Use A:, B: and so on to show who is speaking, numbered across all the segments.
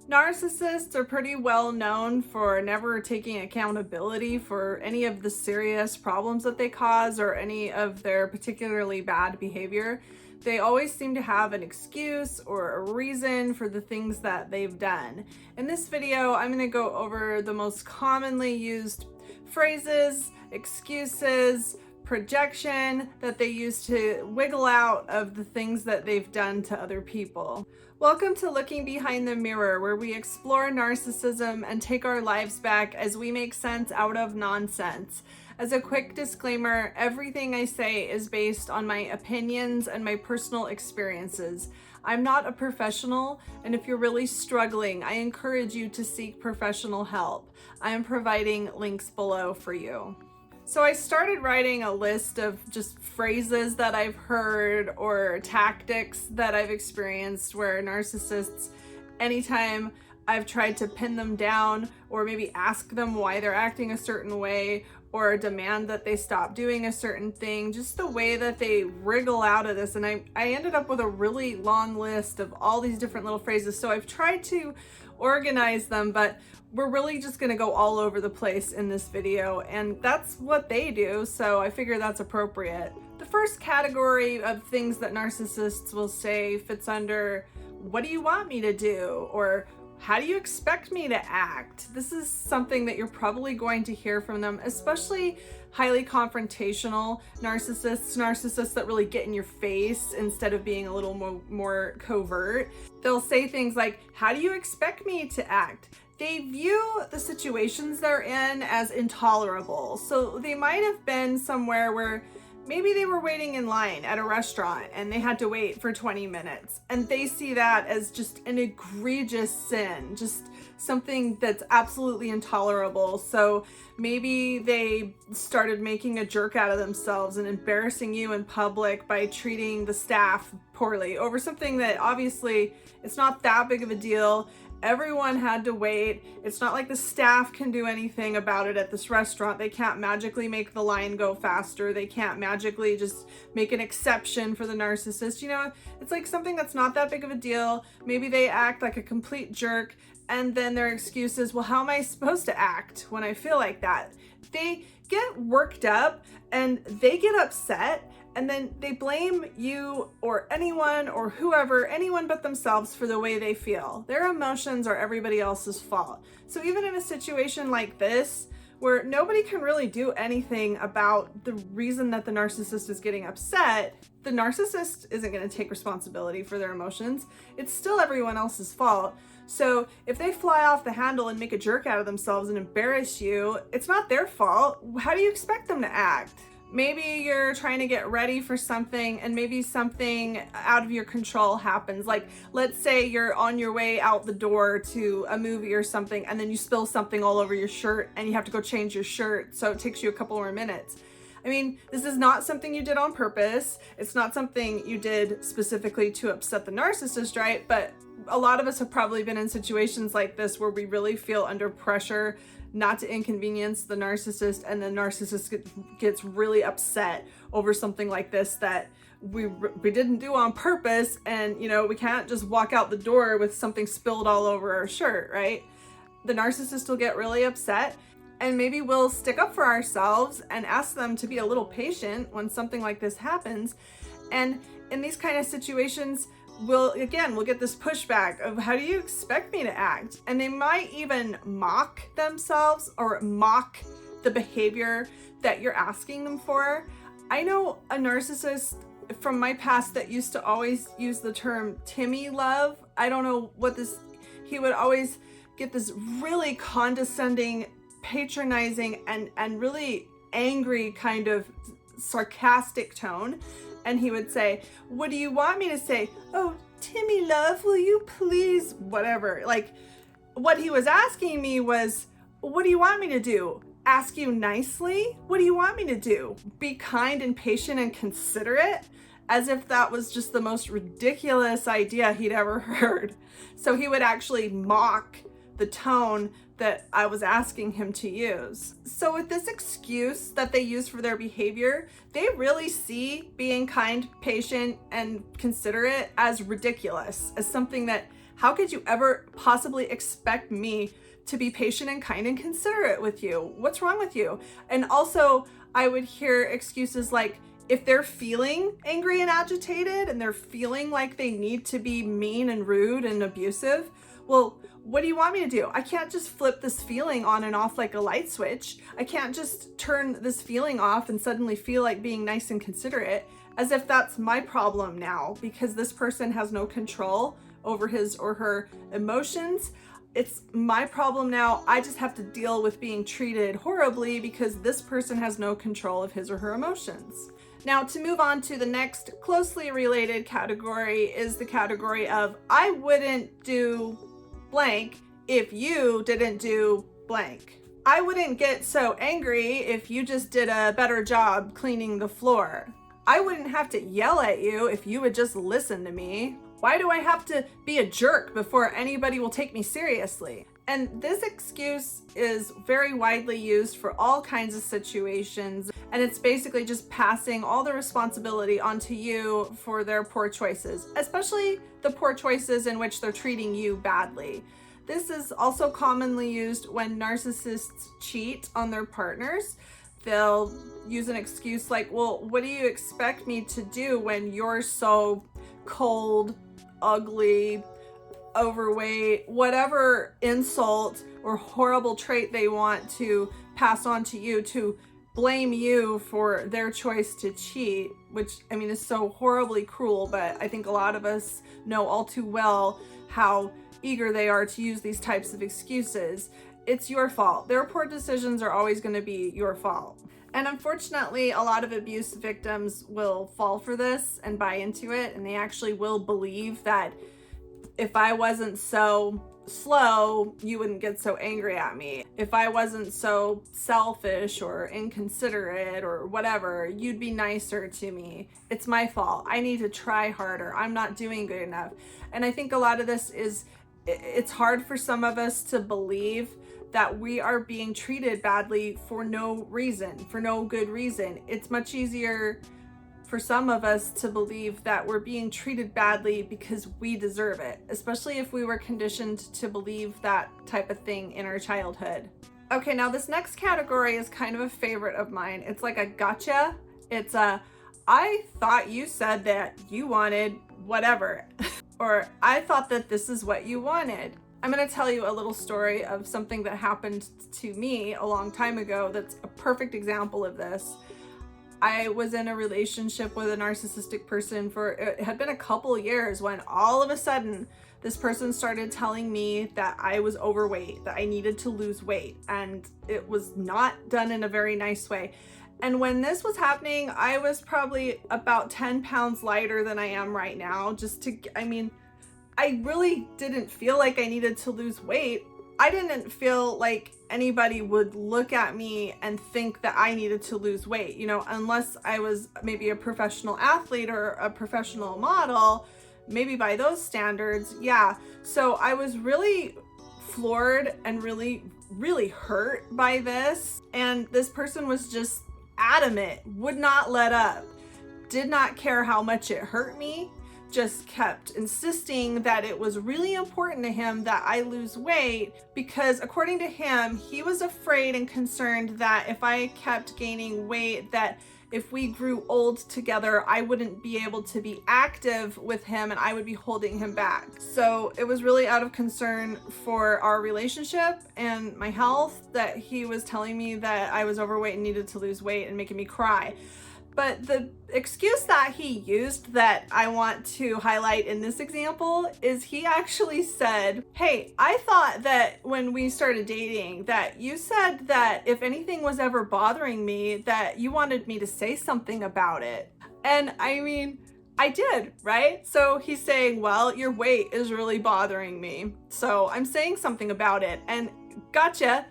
A: Narcissists are pretty well known for never taking accountability for any of the serious problems that they cause or any of their particularly bad behavior. They always seem to have an excuse or a reason for the things that they've done. In this video, I'm going to go over the most commonly used phrases, excuses, projection that they use to wiggle out of the things that they've done to other people. Welcome to Looking Behind the Mirror, where we explore narcissism and take our lives back as we make sense out of nonsense. As a quick disclaimer, everything I say is based on my opinions and my personal experiences. I'm not a professional, and if you're really struggling, I encourage you to seek professional help. I am providing links below for you. So I started writing a list of just phrases that I've heard or tactics that I've experienced where narcissists, anytime I've tried to pin them down or maybe ask them why they're acting a certain way or demand that they stop doing a certain thing, just the way that they wriggle out of this. And I ended up with a really long list of all these different little phrases. So I've tried to organize them, but we're really just going to go all over the place in this video, and that's what they do, so I figure that's appropriate. The first category of things that narcissists will say fits under, "What do you want me to do?" or "How do you expect me to act?" This is something that you're probably going to hear from them, especially highly confrontational narcissists that really get in your face instead of being a little more covert. They'll say things like, "How do you expect me to act?" They view the situations they're in as intolerable. So they might have been somewhere where maybe they were waiting in line at a restaurant and they had to wait for 20 minutes. And they see that as just an egregious sin, just something that's absolutely intolerable. So maybe they started making a jerk out of themselves and embarrassing you in public by treating the staff poorly over something that obviously it's not that big of a deal. Everyone had to wait. It's not like the staff can do anything about it at this restaurant. They can't magically make the line go faster. They can't magically just make an exception for the narcissist. You know, it's like something that's not that big of a deal. Maybe they act like a complete jerk, and then their excuse is, "Well, how am I supposed to act when I feel like that?" They get worked up and they get upset, and then they blame you or anyone or whoever, anyone but themselves, for the way they feel. Their emotions are everybody else's fault. So even in a situation like this, where nobody can really do anything about the reason that the narcissist is getting upset, the narcissist isn't going to take responsibility for their emotions. It's still everyone else's fault. So if they fly off the handle and make a jerk out of themselves and embarrass you, it's not their fault. How do you expect them to act? Maybe you're trying to get ready for something and maybe something out of your control happens. Like, let's say you're on your way out the door to a movie or something, and then you spill something all over your shirt and you have to go change your shirt. So it takes you a couple more minutes. I mean, this is not something you did on purpose. It's not something you did specifically to upset the narcissist, right? But a lot of us have probably been in situations like this where we really feel under pressure not to inconvenience the narcissist, and the narcissist gets really upset over something like this that we didn't do on purpose, and you know, we can't just walk out the door with something spilled all over our shirt, right? The narcissist will get really upset, and maybe we'll stick up for ourselves and ask them to be a little patient when something like this happens. And in these kind of situations, we'll get this pushback of, "How do you expect me to act?" And they might even mock themselves or mock the behavior that you're asking them for. I know a narcissist from my past that used to always use the term Timmy love. I don't know what this, he would always get this really condescending, patronizing, and really angry kind of sarcastic tone. And he would say, "What do you want me to say?" "Oh, Timmy love, will you please," whatever. Like, what he was asking me was, "What do you want me to do? Ask you nicely? What do you want me to do? Be kind and patient and considerate?" As if that was just the most ridiculous idea he'd ever heard. So he would actually mock the tone that I was asking him to use. So with this excuse that they use for their behavior, they really see being kind, patient, and considerate as ridiculous, as something that How could you ever possibly expect me to be patient and kind and considerate with you? What's wrong with you? And also, I would hear excuses like, if they're feeling angry and agitated and they're feeling like they need to be mean and rude and abusive, well, what do you want me to do? I can't just flip this feeling on and off like a light switch. I can't just turn this feeling off and suddenly feel like being nice and considerate, as if that's my problem now because this person has no control over his or her emotions. It's my problem now. I just have to deal with being treated horribly because this person has no control of his or her emotions. Now, to move on to the next closely related category is the category of I wouldn't do blank if you didn't do blank. I wouldn't get so angry if you just did a better job cleaning the floor. I wouldn't have to yell at you if you would just listen to me. Why do I have to be a jerk before anybody will take me seriously? And this excuse is very widely used for all kinds of situations, and it's basically just passing all the responsibility onto you for their poor choices, especially the poor choices in which they're treating you badly. This is also commonly used when narcissists cheat on their partners. They'll use an excuse like, well, what do you expect me to do when you're so cold, ugly, overweight, whatever insult or horrible trait they want to pass on to you to blame you for their choice to cheat, which I mean is so horribly cruel, but I think a lot of us know all too well how eager they are to use these types of excuses. It's your fault. Their poor decisions are always going to be your fault. And unfortunately, a lot of abuse victims will fall for this and buy into it, and they actually will believe that if I wasn't so slow, you wouldn't get so angry at me. If I wasn't so selfish or inconsiderate or whatever, you'd be nicer to me. It's my fault. I need to try harder. I'm not doing good enough. And I think a lot of this is, it's hard for some of us to believe that we are being treated badly for no reason, for no good reason. It's much easier for some of us to believe that we're being treated badly because we deserve it, especially if we were conditioned to believe that type of thing in our childhood. Okay, now this next category is kind of a favorite of mine. It's like a gotcha. It's a, I thought you said that you wanted whatever, or I thought that this is what you wanted. I'm going to tell you a little story of something that happened to me a long time ago that's a perfect example of this. I was in a relationship with a narcissistic person for, it had been a couple years when all of a sudden this person started telling me that I was overweight, that I needed to lose weight, and it was not done in a very nice way. And when this was happening, I was probably about 10 pounds lighter than I am right now. I really didn't feel like I needed to lose weight. I didn't feel like anybody would look at me and think that I needed to lose weight, unless I was maybe a professional athlete or a professional model, maybe by those standards. Yeah. So I was really floored and really, really hurt by this. And this person was just adamant, would not let up, did not care how much it hurt me, just kept insisting that it was really important to him that I lose weight because according to him, he was afraid and concerned that if I kept gaining weight, that if we grew old together, I wouldn't be able to be active with him and I would be holding him back. So it was really out of concern for our relationship and my health that he was telling me that I was overweight and needed to lose weight and making me cry. But the excuse that he used that I want to highlight in this example is he actually said, hey, I thought that when we started dating that you said that if anything was ever bothering me, that you wanted me to say something about it. And I mean, I did, right? So he's saying, well, your weight is really bothering me, so I'm saying something about it. And gotcha.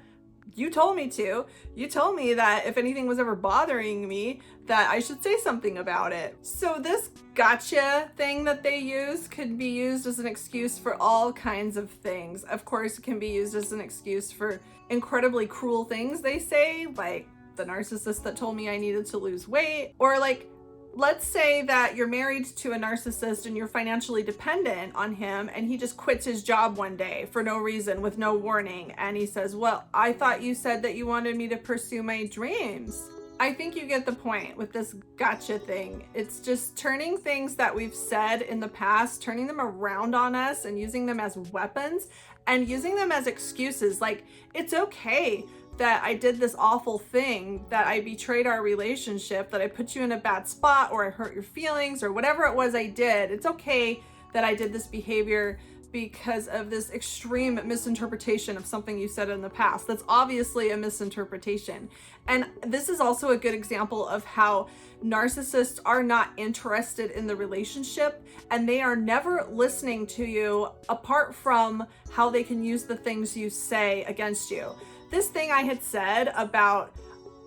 A: You told me to. You told me that if anything was ever bothering me, that I should say something about it. So this gotcha thing that they use could be used as an excuse for all kinds of things. Of course, it can be used as an excuse for incredibly cruel things they say, like the narcissist that told me I needed to lose weight, or like Let's say that you're married to a narcissist and you're financially dependent on him, and he just quits his job one day for no reason, with no warning. And he says, well, I thought you said that you wanted me to pursue my dreams. I think you get the point with this gotcha thing. It's just turning things that we've said in the past, turning them around on us and using them as weapons and using them as excuses. Like, it's okay that I did this awful thing, that I betrayed our relationship, that I put you in a bad spot, or I hurt your feelings, or whatever it was I did. It's okay that I did this behavior because of this extreme misinterpretation of something you said in the past. That's obviously a misinterpretation. And this is also a good example of how narcissists are not interested in the relationship, and they are never listening to you apart from how they can use the things you say against you. This thing I had said about,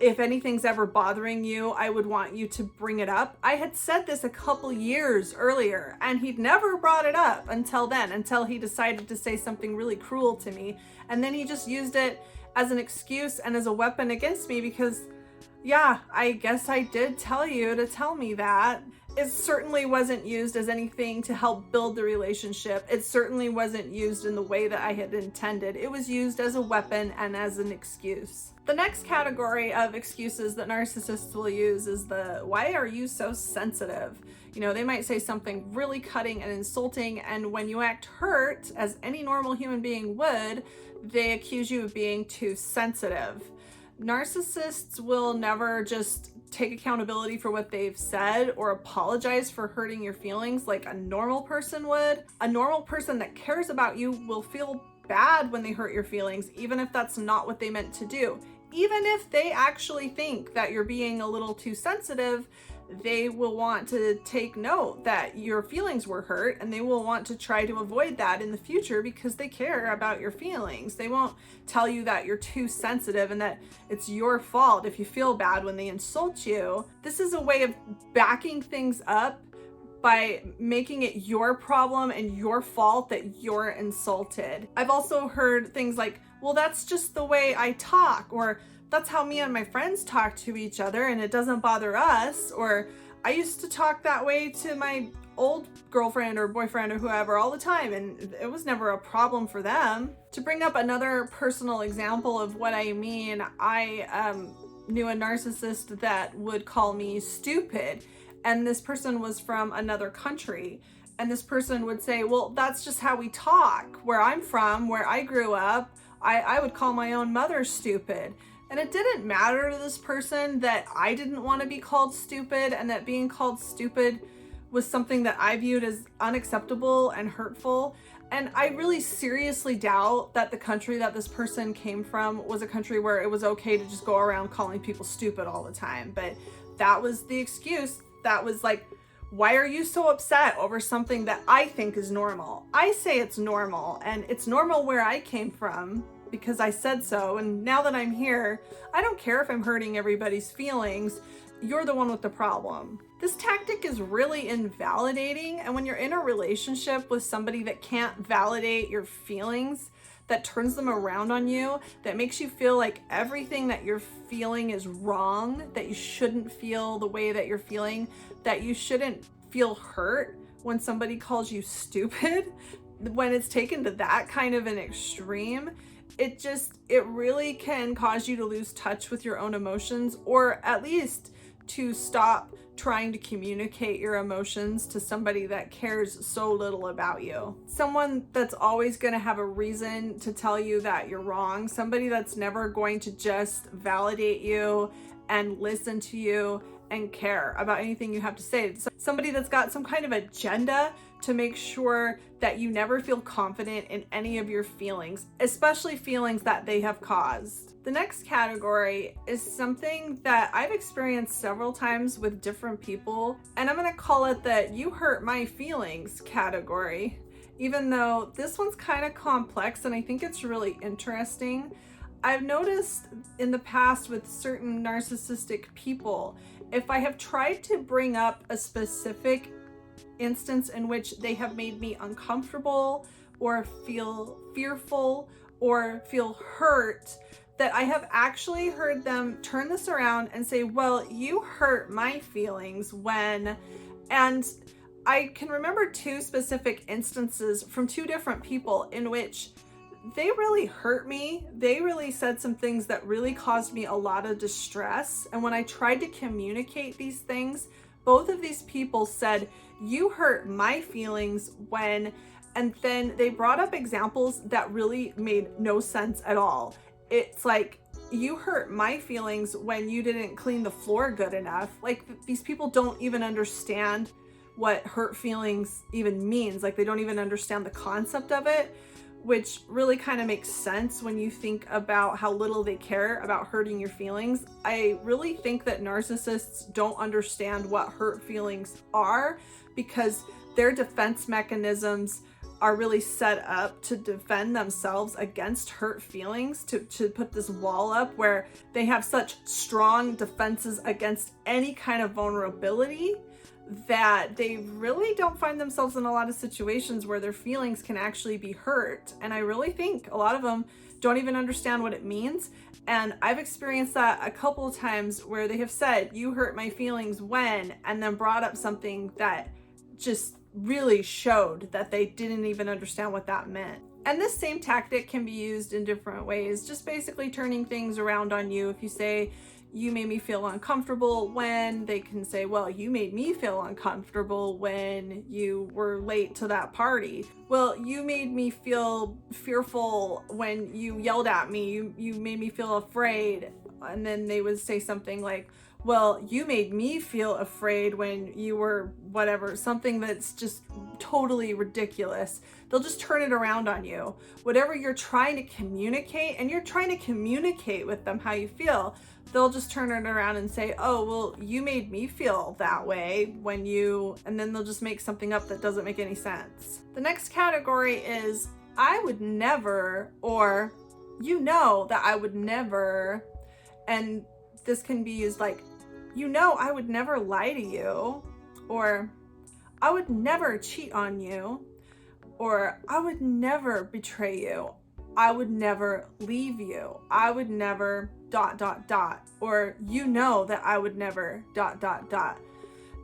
A: if anything's ever bothering you, I would want you to bring it up. I had said this a couple years earlier, and he'd never brought it up until then, until he decided to say something really cruel to me. And then he just used it as an excuse and as a weapon against me because, yeah, I guess I did tell you to tell me that. It certainly wasn't used as anything to help build the relationship. It certainly wasn't used in the way that I had intended. It was used as a weapon and as an excuse. The next category of excuses that narcissists will use is the, why are you so sensitive? You know, they might say something really cutting and insulting, and when you act hurt, as any normal human being would, they accuse you of being too sensitive. Narcissists will never just take accountability for what they've said or apologize for hurting your feelings like a normal person would. A normal person that cares about you will feel bad when they hurt your feelings, even if that's not what they meant to do. Even if they actually think that you're being a little too sensitive, they will want to take note that your feelings were hurt, and they will want to try to avoid that in the future because they care about your feelings. They won't tell you that you're too sensitive and that it's your fault if you feel bad when they insult you. This is a way of backing things up by making it your problem and your fault that you're insulted. I've also heard things like, well, that's just the way I talk, or that's how me and my friends talk to each other and it doesn't bother us, or I used to talk that way to my old girlfriend or boyfriend or whoever all the time and it was never a problem for them. To bring up another personal example of what I mean, I knew a narcissist that would call me stupid, and this person was from another country, and this person would say, well, that's just how we talk. Where I'm from, where I grew up, I would call my own mother stupid. And it didn't matter to this person that I didn't want to be called stupid, and that being called stupid was something that I viewed as unacceptable and hurtful. And I really seriously doubt that the country that this person came from was a country where it was okay to just go around calling people stupid all the time. But that was the excuse. That was like, why are you so upset over something that I think is normal? I say it's normal, and it's normal where I came from because I said so. And now that I'm here, I don't care if I'm hurting everybody's feelings. You're the one with the problem. This tactic is really invalidating. And when you're in a relationship with somebody that can't validate your feelings, that turns them around on you, that makes you feel like everything that you're feeling is wrong, that you shouldn't feel the way that you're feeling, that you shouldn't feel hurt when somebody calls you stupid, when it's taken to that kind of an extreme, it really can cause you to lose touch with your own emotions, or at least to stop trying to communicate your emotions to somebody that cares so little about you. Someone that's always going to have a reason to tell you that you're wrong, somebody that's never going to just validate you and listen to you and care about anything you have to say. Somebody that's got some kind of agenda to make sure that you never feel confident in any of your feelings, especially feelings that they have caused. The next category is something that I've experienced several times with different people, and I'm gonna call it the "you hurt my feelings" category, even though this one's kind of complex and I think it's really interesting. I've noticed in the past with certain narcissistic people, if I have tried to bring up a specific instance in which they have made me uncomfortable or feel fearful or feel hurt, that I have actually heard them turn this around and say, well, you hurt my feelings when, and I can remember two specific instances from two different people in which they really hurt me. They really said some things that really caused me a lot of distress. And when I tried to communicate these things, both of these people said, you hurt my feelings when, and then they brought up examples that really made no sense at all. It's like, you hurt my feelings when you didn't clean the floor good enough. Like, these people don't even understand what hurt feelings even means. Like, they don't even understand the concept of it, which really kind of makes sense when you think about how little they care about hurting your feelings. I really think that narcissists don't understand what hurt feelings are, because their defense mechanisms are really set up to defend themselves against hurt feelings, to put this wall up where they have such strong defenses against any kind of vulnerability that they really don't find themselves in a lot of situations where their feelings can actually be hurt. And I really think a lot of them don't even understand what it means. And I've experienced that a couple of times where they have said, you hurt my feelings when, and then brought up something that just really showed that they didn't even understand what that meant. And this same tactic can be used in different ways, just basically turning things around on you. If you say, you made me feel uncomfortable when, they can say, well, you made me feel uncomfortable when you were late to that party. Well, you made me feel fearful when you yelled at me. You made me feel afraid. And then they would say something like, well, you made me feel afraid when you were whatever, something that's just totally ridiculous. They'll just turn it around on you. Whatever you're trying to communicate, and you're trying to communicate with them how you feel, they'll just turn it around and say, oh, well, you made me feel that way when you, and then they'll just make something up that doesn't make any sense. The next category is, I would never, or you know that I would never, and this can be used like, you know, I would never lie to you, or I would never cheat on you, or I would never betray you. I would never leave you. I would never ... or you know that I would never ...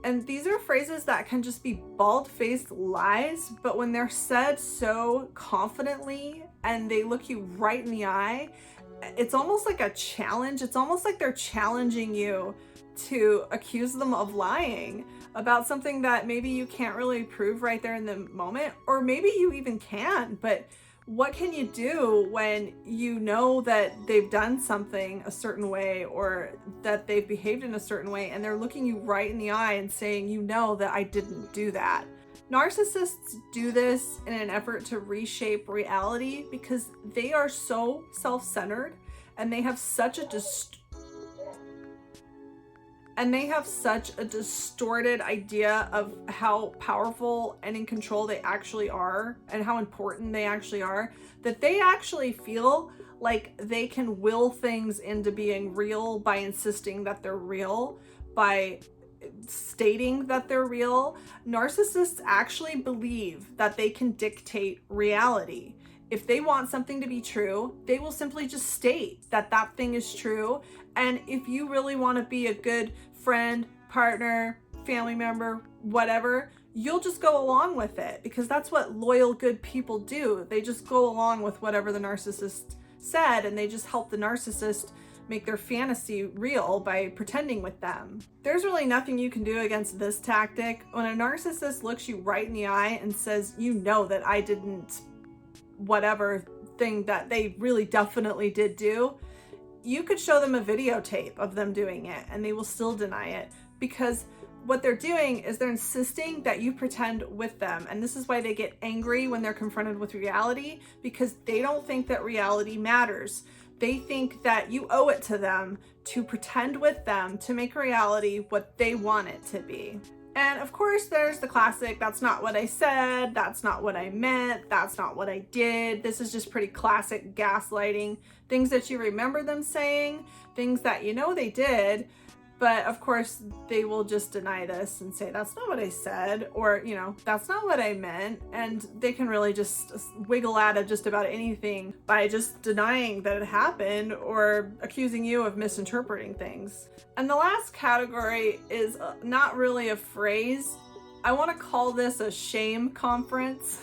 A: And these are phrases that can just be bald-faced lies, but when they're said so confidently and they look you right in the eye, it's almost like a challenge. It's almost like they're challenging you to accuse them of lying about something that maybe you can't really prove right there in the moment, or maybe you even can, but what can you do when you know that they've done something a certain way, or that they've behaved in a certain way, and they're looking you right in the eye and saying, you know that I didn't do that? Narcissists do this in an effort to reshape reality because they are so self-centered, and they have such a distorted idea of how powerful and in control they actually are, and how important they actually are, that they actually feel like they can will things into being real by insisting that they're real, by stating that they're real. Narcissists actually believe that they can dictate reality. If they want something to be true, they will simply just state that that thing is true. And if you really want to be a good friend, partner, family member, whatever, you'll just go along with it, because that's what loyal, good people do. They just go along with whatever the narcissist said, and they just help the narcissist make their fantasy real by pretending with them. There's really nothing you can do against this tactic. When a narcissist looks you right in the eye and says, you know that I didn't whatever thing that they really definitely did do, you could show them a videotape of them doing it and they will still deny it, because what they're doing is they're insisting that you pretend with them. And this is why they get angry when they're confronted with reality, because they don't think that reality matters. They think that you owe it to them to pretend with them to make reality what they want it to be. And of course, there's the classic, that's not what I said, that's not what I meant, that's not what I did. This is just pretty classic gaslighting. Things that you remember them saying, things that you know they did, But of course, they will just deny this and say, that's not what I said, or, that's not what I meant. And they can really just wiggle out of just about anything by just denying that it happened or accusing you of misinterpreting things. And the last category is not really a phrase. I want to call this a shame conference.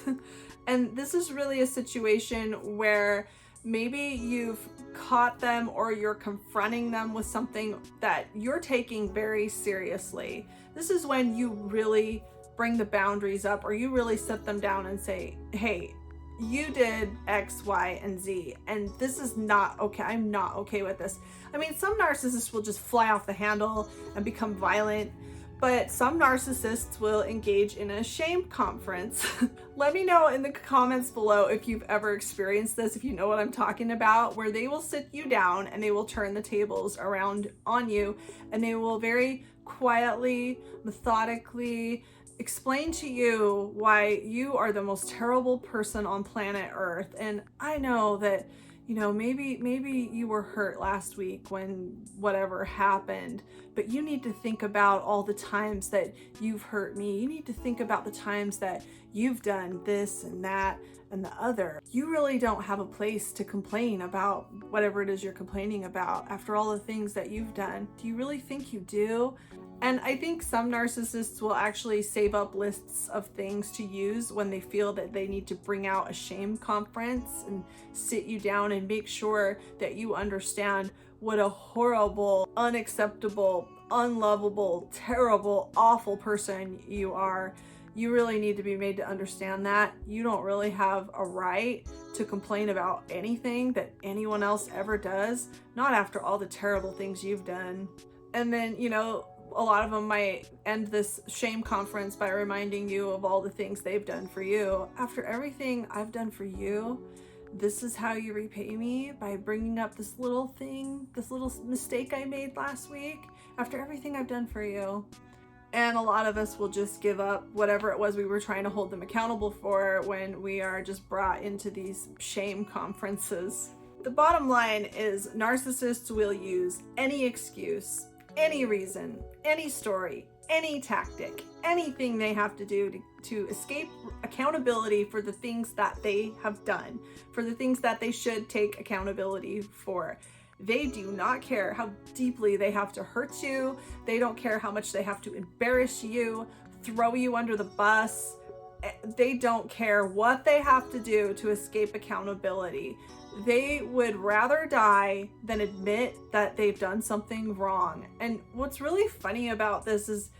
A: And this is really a situation where maybe you've caught them or you're confronting them with something that you're taking very seriously. This is when you really bring the boundaries up, or you really sit them down and say, hey, you did X, Y, and Z, and this is not okay. I'm not okay with this. I mean, some narcissists will just fly off the handle and become violent, but some narcissists will engage in a shame conference. Let me know in the comments below if you've ever experienced this, if you know what I'm talking about, where they will sit you down and they will turn the tables around on you, and they will very quietly, methodically explain to you why you are the most terrible person on planet Earth. And I know that, maybe you were hurt last week when whatever happened, but you need to think about all the times that you've hurt me. You need to think about the times that you've done this and that and the other. You really don't have a place to complain about whatever it is you're complaining about after all the things that you've done. Do you really think you do? And I think some narcissists will actually save up lists of things to use when they feel that they need to bring out a shame conference and sit you down and make sure that you understand what a horrible, unacceptable, unlovable, terrible, awful person you are. You really need to be made to understand that you don't really have a right to complain about anything that anyone else ever does, not after all the terrible things you've done. And then, a lot of them might end this shame conference by reminding you of all the things they've done for you. After everything I've done for you, this is how you repay me, by bringing up this little thing, this little mistake I made last week, after everything I've done for you. And a lot of us will just give up whatever it was we were trying to hold them accountable for when we are just brought into these shame conferences. The bottom line is narcissists will use any excuse, any reason, any story, any tactic, anything they have to do to escape accountability for the things that they have done, for the things that they should take accountability for. They do not care how deeply they have to hurt you. They don't care how much they have to embarrass you, throw you under the bus. They don't care what they have to do to escape accountability. They would rather die than admit that they've done something wrong. And what's really funny about this is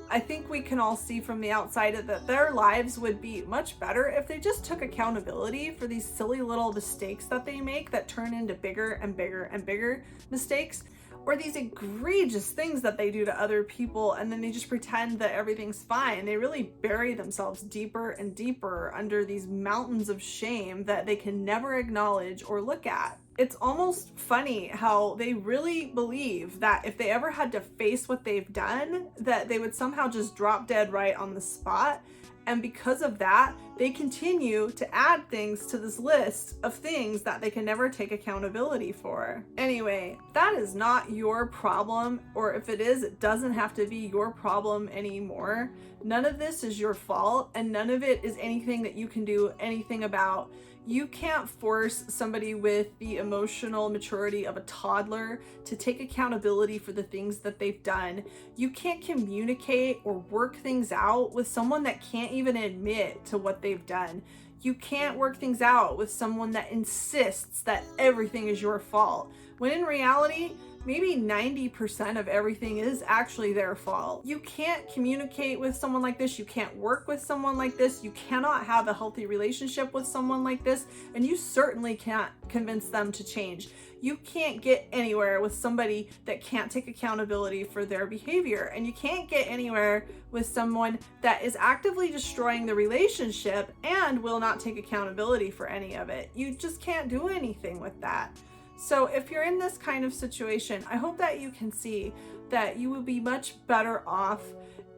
A: I think we can all see from the outside that their lives would be much better if they just took accountability for these silly little mistakes that they make that turn into bigger and bigger and bigger mistakes, or these egregious things that they do to other people, and then they just pretend that everything's fine. They really bury themselves deeper and deeper under these mountains of shame that they can never acknowledge or look at. It's almost funny how they really believe that if they ever had to face what they've done, that they would somehow just drop dead right on the spot. And because of that, they continue to add things to this list of things that they can never take accountability for. Anyway, that is not your problem, or if it is, it doesn't have to be your problem anymore. None of this is your fault, and none of it is anything that you can do anything about. You can't force somebody with the emotional maturity of a toddler to take accountability for the things that they've done. You can't communicate or work things out with someone that can't even admit to what they've done. You can't work things out with someone that insists that everything is your fault, when in reality, maybe 90% of everything is actually their fault. You can't communicate with someone like this. You can't work with someone like this. You cannot have a healthy relationship with someone like this. And you certainly can't convince them to change. You can't get anywhere with somebody that can't take accountability for their behavior. And you can't get anywhere with someone that is actively destroying the relationship and will not take accountability for any of it. You just can't do anything with that. So if you're in this kind of situation, I hope that you can see that you would be much better off,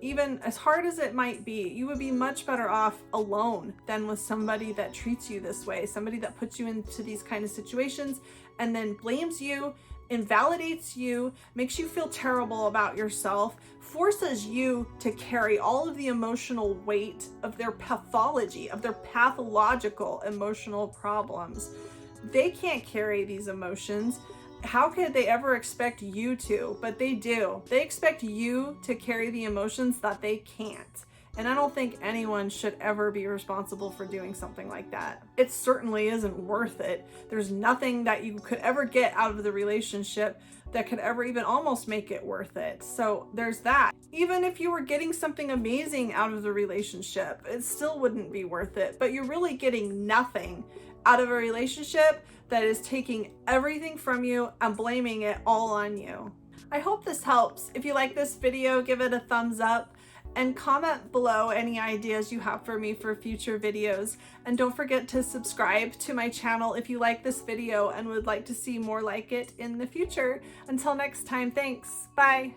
A: even as hard as it might be, you would be much better off alone than with somebody that treats you this way, somebody that puts you into these kind of situations and then blames you invalidates you, makes you feel terrible about yourself, forces you to carry all of the emotional weight of their pathology, of their pathological emotional problems. They can't carry these emotions. How could they ever expect you to? But they do. They expect you to carry the emotions that they can't. And I don't think anyone should ever be responsible for doing something like that. It certainly isn't worth it. There's nothing that you could ever get out of the relationship that could ever even almost make it worth it. So there's that. Even if you were getting something amazing out of the relationship, it still wouldn't be worth it. But you're really getting nothing out of a relationship that is taking everything from you and blaming it all on you. I hope this helps. If you like this video, give it a thumbs up and comment below any ideas you have for me for future videos. And don't forget to subscribe to my channel if you like this video and would like to see more like it in the future. Until next time, thanks. Bye.